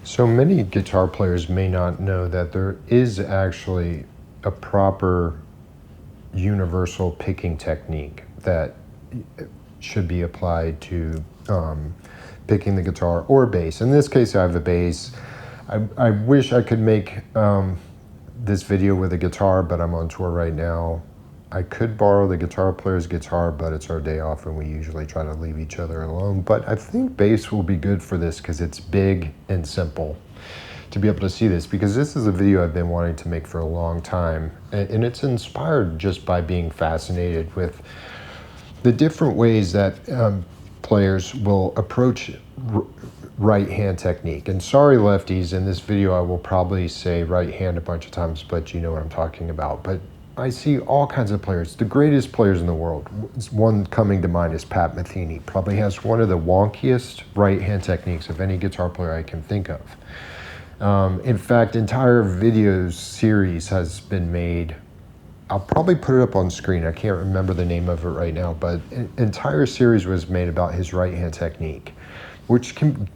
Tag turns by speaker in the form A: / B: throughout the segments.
A: So many guitar players may not know that there is actually a proper universal picking technique that should be applied to picking the guitar or bass. In this case, I have a bass. I wish I could make this video with a guitar, but I'm on tour right now. I could borrow the guitar player's guitar, but it's our day off and we usually try to leave each other alone. But I think bass will be good for this because it's big and simple to be able to see this, because this is a video I've been wanting to make for a long time. And it's inspired just by being fascinated with the different ways that players will approach right hand technique. And sorry lefties, in this video I will probably say right hand a bunch of times, but you know what I'm talking about. But I see all kinds of players, the greatest players in the world. One coming to mind is Pat Metheny. Probably has one of the wonkiest right hand techniques of any guitar player I can think of. In fact, entire video series has been made. I'll probably put it up on screen. I can't remember the name of it right now, but an entire series was made about his right hand technique, which can,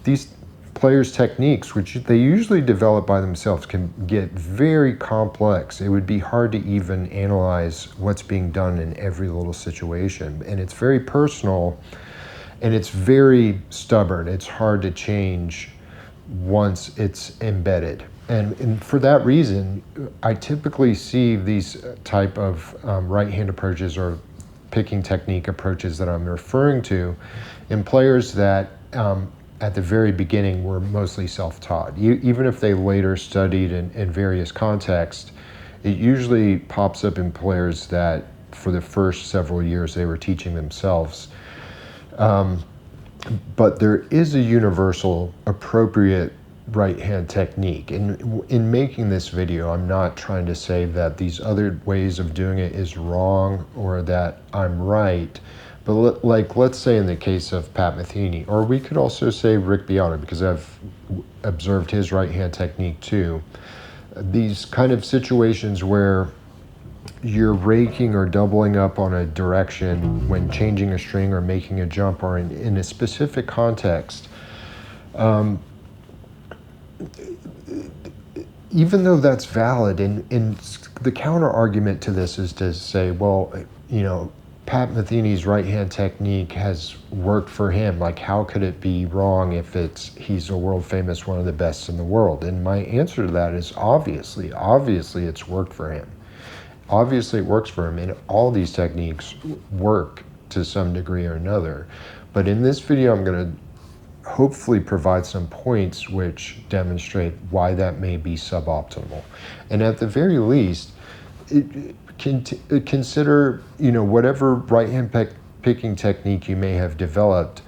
A: these players' techniques, which they usually develop by themselves, can get very complex. It would be hard to even analyze what's being done in every little situation. And it's very personal and it's very stubborn. It's hard to change once it's embedded. And for that reason, I typically see these type of right-hand approaches or picking technique approaches that I'm referring to in players that at the very beginning were mostly self-taught. Even if they later studied in various contexts, it usually pops up in players that for the first several years they were teaching themselves. But there is a universal appropriate right-hand technique. In making this video, I'm not trying to say that these other ways of doing it is wrong or that I'm right. But let's say in the case of Pat Metheny, or we could also say Rick Beato, because I've observed his right-hand technique too. These kind of situations where you're raking or doubling up on a direction when changing a string or making a jump or in a specific context, even though that's valid, and the counter argument to this is to say, well, you know, Pat Metheny's right-hand technique has worked for him. Like, how could it be wrong if he's a world famous, one of the best in the world? And my answer to that is obviously it's worked for him. Obviously it works for him, and all these techniques work to some degree or another. But in this video, I'm going to hopefully provide some points which demonstrate why that may be suboptimal. And at the very least, consider, you know, whatever right-hand picking technique you may have developed,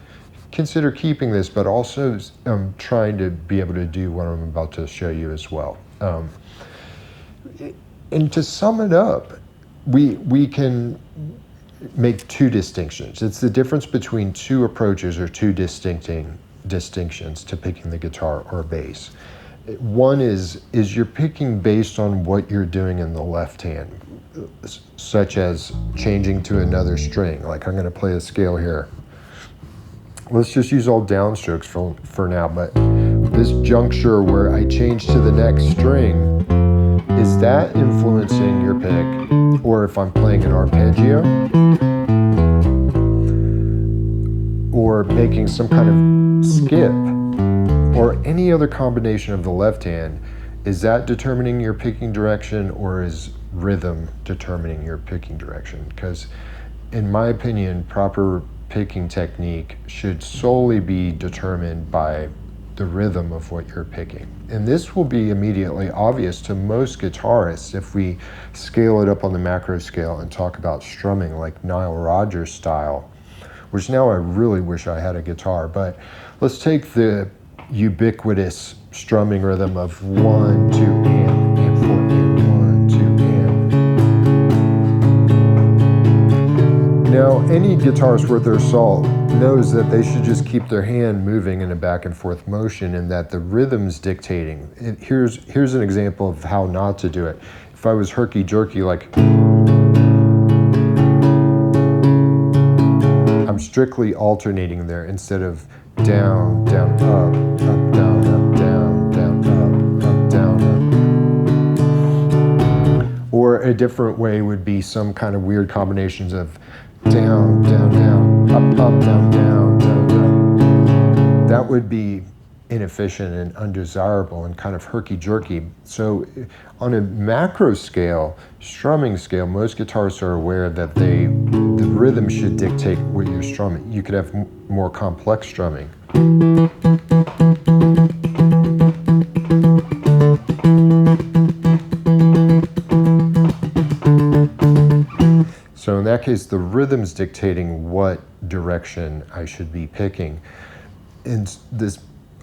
A: consider keeping this, but also trying to be able to do what I'm about to show you as well. And to sum it up, we can make two distinctions. It's the difference between two approaches or two distinctions to picking the guitar or bass. One is you're picking based on what you're doing in the left hand, such as changing to another string. Like, I'm going to play a scale here. Let's just use all downstrokes for now, but this juncture where I change to the next string, is that influencing your pick? Or if I'm playing an arpeggio or making some kind of skip or any other combination of the left hand, is that determining your picking direction, or is rhythm determining your picking direction? Because in my opinion, proper picking technique should solely be determined by the rhythm of what you're picking. And this will be immediately obvious to most guitarists if we scale it up on the macro scale and talk about strumming like Nile Rodgers style, which now I really wish I had a guitar. But let's take the ubiquitous strumming rhythm of 1, 2, and 4, and 1, 2, and. Now, any guitarist worth their salt knows that they should just keep their hand moving in a back and forth motion, and that the rhythm's dictating. Here's an example of how not to do it. If I was herky-jerky, like, I'm strictly alternating there instead of down, down, up, down, up, down. A different way would be some kind of weird combinations of down, down, down, up, up, down, down, down, down. That would be inefficient and undesirable and kind of herky-jerky. So on a macro scale, strumming scale, most guitarists are aware that the rhythm should dictate what you're strumming. You could have more complex strumming. So in that case, the rhythm's dictating what direction I should be picking. And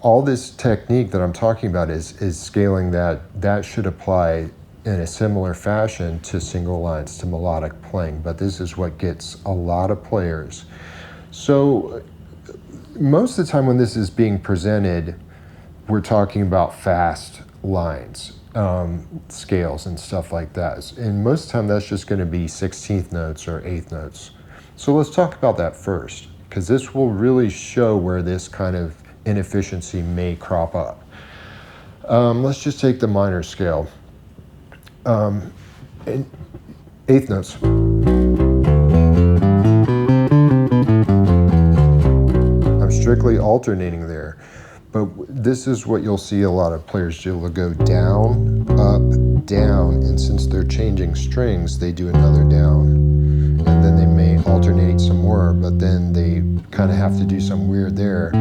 A: all this technique that I'm talking about is scaling that should apply in a similar fashion to single lines, to melodic playing. But this is what gets a lot of players. So most of the time when this is being presented, we're talking about fast lines. Scales and stuff like that. And most of the time that's just going to be 16th notes or 8th notes. So let's talk about that first, because this will really show where this kind of inefficiency may crop up. Let's just take the minor scale. 8th notes. I'm strictly alternating there. But this is what you'll see a lot of players do. They'll go down, up, down, and since they're changing strings, they do another down. And then they may alternate some more, but then they kind of have to do some weird there.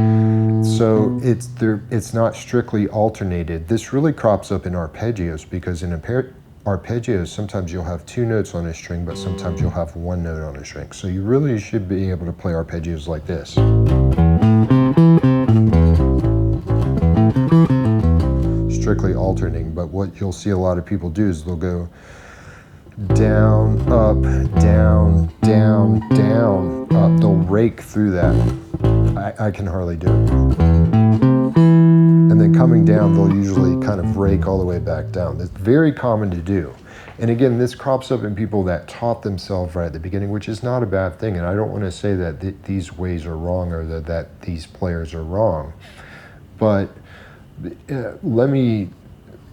A: So it's not strictly alternated. This really crops up in arpeggios, because in arpeggios, sometimes you'll have 2 notes on a string, but sometimes you'll have 1 note on a string. So you really should be able to play arpeggios like this. Strictly alternating, but what you'll see a lot of people do is they'll go down, up, down, down, down, up. They'll rake through that. I can hardly do it. And then coming down, they'll usually kind of rake all the way back down. That's very common to do. And again, this crops up in people that taught themselves right at the beginning, which is not a bad thing. And I don't want to say that these ways are wrong or that these players are wrong. But let me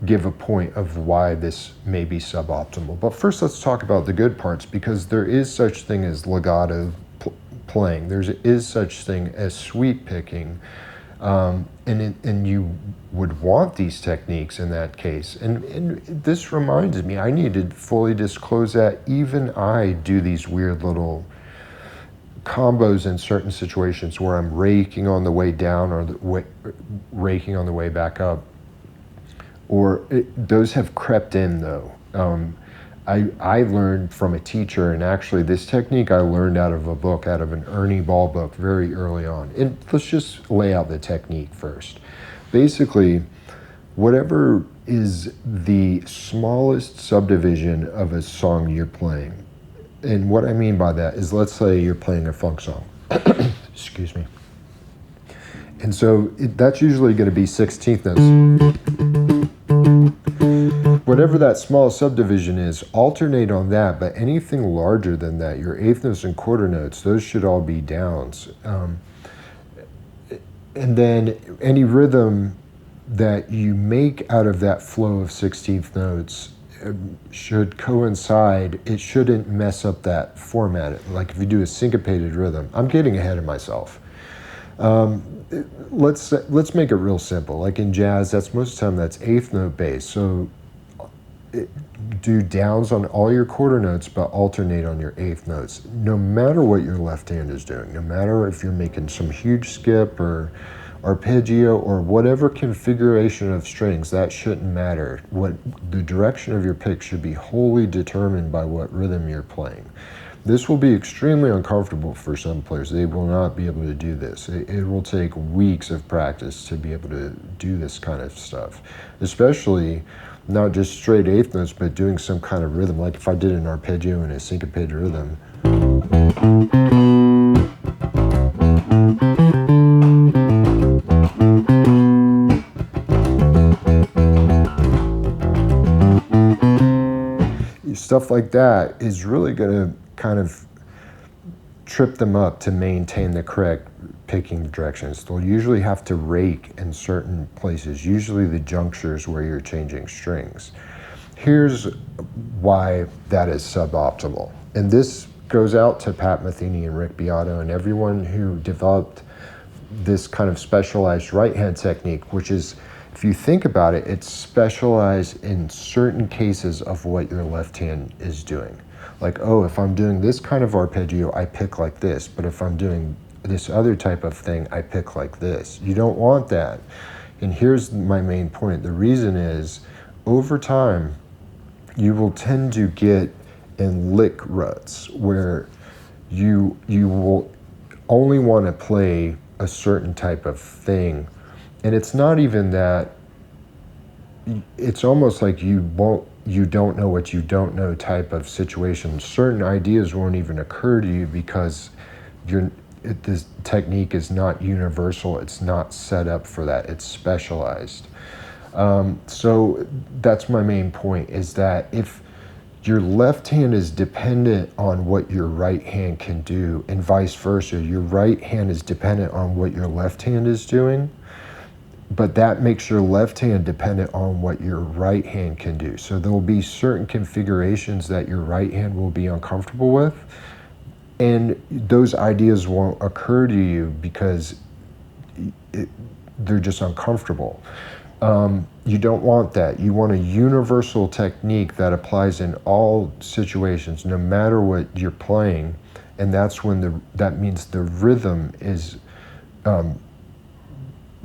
A: give a point of why this may be suboptimal. But first, let's talk about the good parts, because there is such thing as legato playing. There is such thing as sweep picking, and you would want these techniques in that case. And this reminds me, I need to fully disclose that even I do these weird little combos in certain situations where I'm raking on the way down or raking on the way back up. Those have crept in though. I learned from a teacher, and actually this technique I learned out of a book, out of an Ernie Ball book very early on. And let's just lay out the technique first. Basically, whatever is the smallest subdivision of a song you're playing. And what I mean by that is, let's say you're playing a funk song. Excuse me. And so that's usually going to be 16th notes. Whatever that small subdivision is, alternate on that, but anything larger than that, your 8th notes and quarter notes, those should all be downs. And then any rhythm that you make out of that flow of 16th notes should coincide. It shouldn't mess up that format. Like if you do a syncopated rhythm, I'm getting ahead of myself. Let's make it real simple. Like in jazz, that's most of the time that's 8th note bass. So do downs on all your quarter notes, but alternate on your 8th notes, no matter what your left hand is doing, no matter if you're making some huge skip or arpeggio or whatever configuration of strings. That shouldn't matter. What the direction of your pick should be wholly determined by what rhythm you're playing. This will be extremely uncomfortable for some players. They will not be able to do this. It will take weeks of practice to be able to do this kind of stuff, especially not just straight 8th notes, but doing some kind of rhythm. Like if I did an arpeggio and a syncopated rhythm. Stuff like that is really going to kind of trip them up to maintain the correct picking directions. They'll usually have to rake in certain places, usually the junctures where you're changing strings. here's why that is suboptimal. And this goes out to Pat Metheny and Rick Beato and everyone who developed this kind of specialized right hand technique, which is, if you think about it, it's specialized in certain cases of what your left hand is doing. Like, oh, if I'm doing this kind of arpeggio, I pick like this. But if I'm doing this other type of thing, I pick like this. You don't want that. And here's my main point. The reason is, over time, you will tend to get in lick ruts where you will only want to play a certain type of thing. And it's not even that, it's almost like you don't know what you don't know type of situation. Certain ideas won't even occur to you because this technique is not universal. It's not set up for that. It's specialized. So that's my main point, is that if your left hand is dependent on what your right hand can do, and vice versa, your right hand is dependent on what your left hand is doing, but that makes your left hand dependent on what your right hand can do. So there will be certain configurations that your right hand will be uncomfortable with, and those ideas won't occur to you because they're just uncomfortable. You don't want that. You want a universal technique that applies in all situations, no matter what you're playing, and that's when that means the rhythm is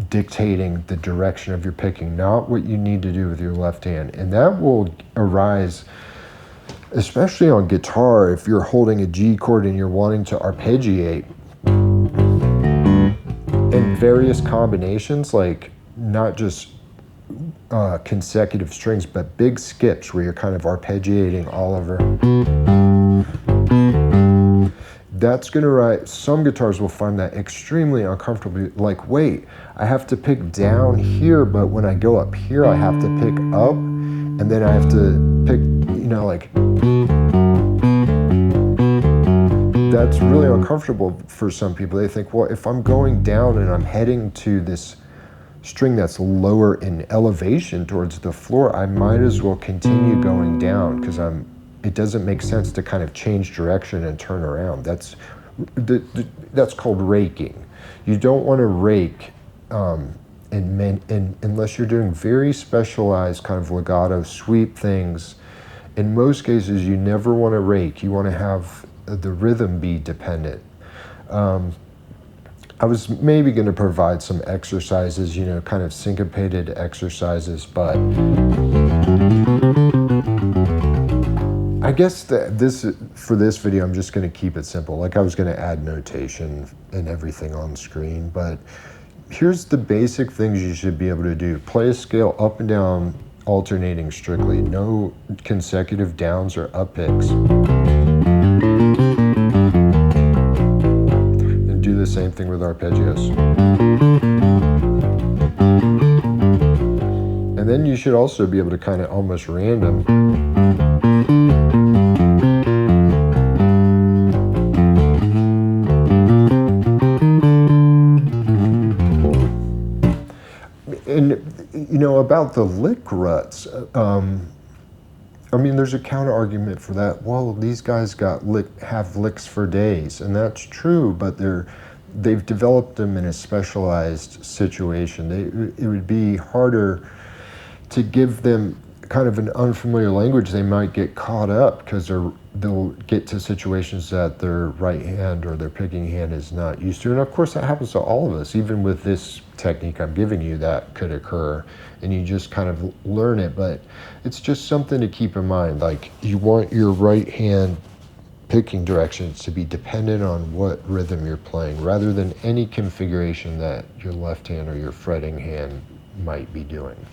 A: dictating the direction of your picking, not what you need to do with your left hand. And that will arise, especially on guitar, if you're holding a G chord and you're wanting to arpeggiate in various combinations, like not just consecutive strings, but big skips where you're kind of arpeggiating all over. That's going to rise. Some guitars will find that extremely uncomfortable. Like, wait, I have to pick down here, but when I go up here, I have to pick up, and then I have to pick, like, that's really uncomfortable for some people. They think, well, if I'm going down and I'm heading to this string that's lower in elevation towards the floor, I might as well continue going down, because it doesn't make sense to kind of change direction and turn around. That's called raking. You don't want to rake unless you're doing very specialized kind of legato sweep things. In most cases, you never want to rake. You want to have the rhythm be dependent. I was maybe going to provide some exercises, kind of syncopated exercises, but I guess for this video, I'm just going to keep it simple. Like, I was going to add notation and everything on screen, but here's the basic things you should be able to do. Play a scale up and down, alternating strictly. No consecutive downs or up picks. And do the same thing with arpeggios. And then you should also be able to kind of almost random. And, about the lick ruts, there's a counter argument for that. Well, these guys have licks for days, and that's true, but they've developed them in a specialized situation. It would be harder to give them kind of an unfamiliar language. They might get caught up because they'll get to situations that their right hand or their picking hand is not used to. And of course that happens to all of us. Even with this technique I'm giving you, that could occur, and you just kind of learn it. But it's just something to keep in mind. Like, you want your right hand picking directions to be dependent on what rhythm you're playing, rather than any configuration that your left hand or your fretting hand might be doing.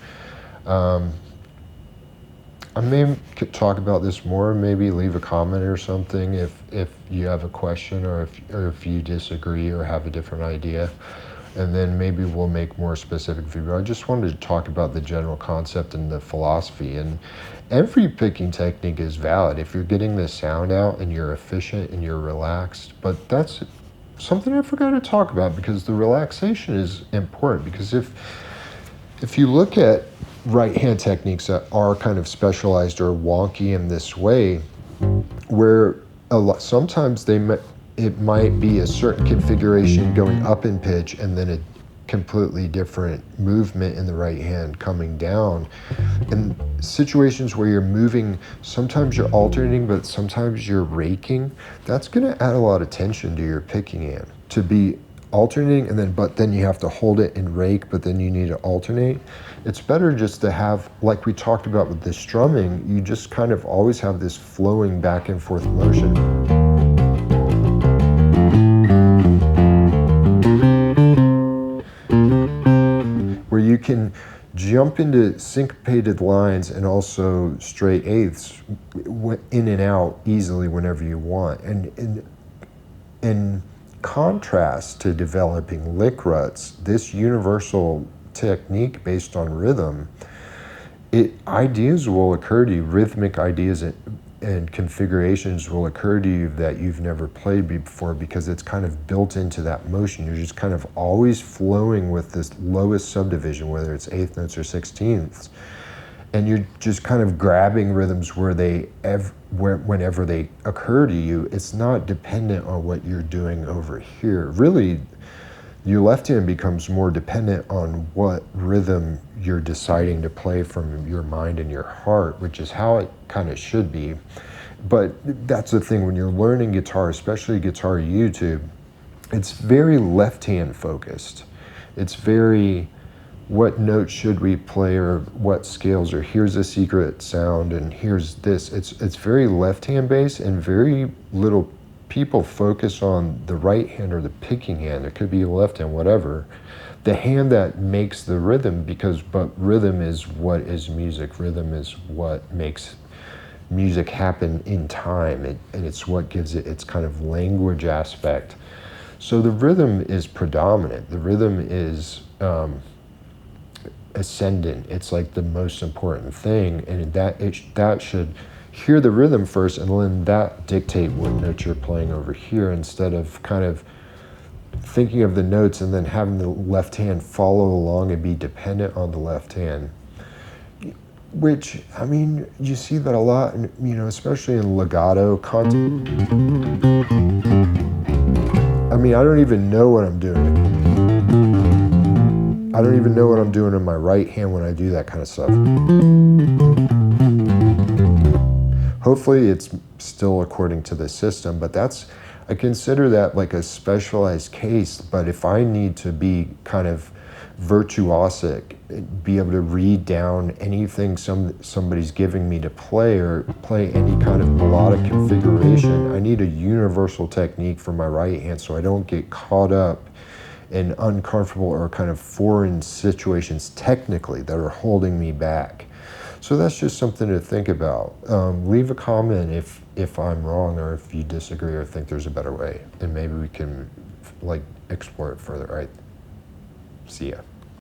A: I may talk about this more, maybe leave a comment or something if you have a question, or if you disagree or have a different idea, and then maybe we'll make more specific video. I just wanted to talk about the general concept and the philosophy, and every picking technique is valid if you're getting the sound out and you're efficient and you're relaxed. But that's something I forgot to talk about, because the relaxation is important. Because if you look at right hand techniques that are kind of specialized or wonky in this way, where sometimes it might be a certain configuration going up in pitch and then a completely different movement in the right hand coming down. And situations where you're moving, sometimes you're alternating, but sometimes you're raking, that's going to add a lot of tension to your picking hand. To be alternating and then you have to hold it and rake, but then you need to alternate. It's better just to have, like we talked about with the strumming, you just kind of always have this flowing back and forth motion. Where you can jump into syncopated lines and also straight eighths in and out easily whenever you want. And in contrast to developing lick ruts, this universal technique based on rhythm, ideas will occur to you, rhythmic ideas and configurations will occur to you that you've never played before, because it's kind of built into that motion. You're just kind of always flowing with this lowest subdivision, whether it's eighth notes or sixteenths, and you're just kind of grabbing rhythms whenever they occur to you. It's not dependent on what you're doing over here. Really, your left hand becomes more dependent on what rhythm you're deciding to play from your mind and your heart, which is how it kind of should be. But that's the thing, when you're learning guitar, especially guitar YouTube, it's very left hand focused. It's very, what notes should we play, or what scales, or here's a secret sound and here's this. It's very left hand based, and very little people focus on the right hand or the picking hand. It could be left hand, whatever. The hand that makes the rhythm, but rhythm is what is music. Rhythm is what makes music happen in time, and it's what gives it its kind of language aspect. So the rhythm is predominant. The rhythm is ascendant. It's like the most important thing, and that should hear the rhythm first, and then that dictate what notes you're playing over here, instead of kind of thinking of the notes and then having the left hand follow along and be dependent on the left hand. Which, I mean, you see that a lot, especially in legato content. I mean, I don't even know what I'm doing. I don't even know what I'm doing in my right hand when I do that kind of stuff. Hopefully it's still according to the system, but I consider that like a specialized case. But if I need to be kind of virtuosic, be able to read down anything somebody's giving me to play, or play any kind of melodic configuration, I need a universal technique for my right hand, so I don't get caught up in uncomfortable or kind of foreign situations technically that are holding me back. So that's just something to think about. Leave a comment if I'm wrong, or if you disagree or think there's a better way, and maybe we can explore it further. All right, see ya.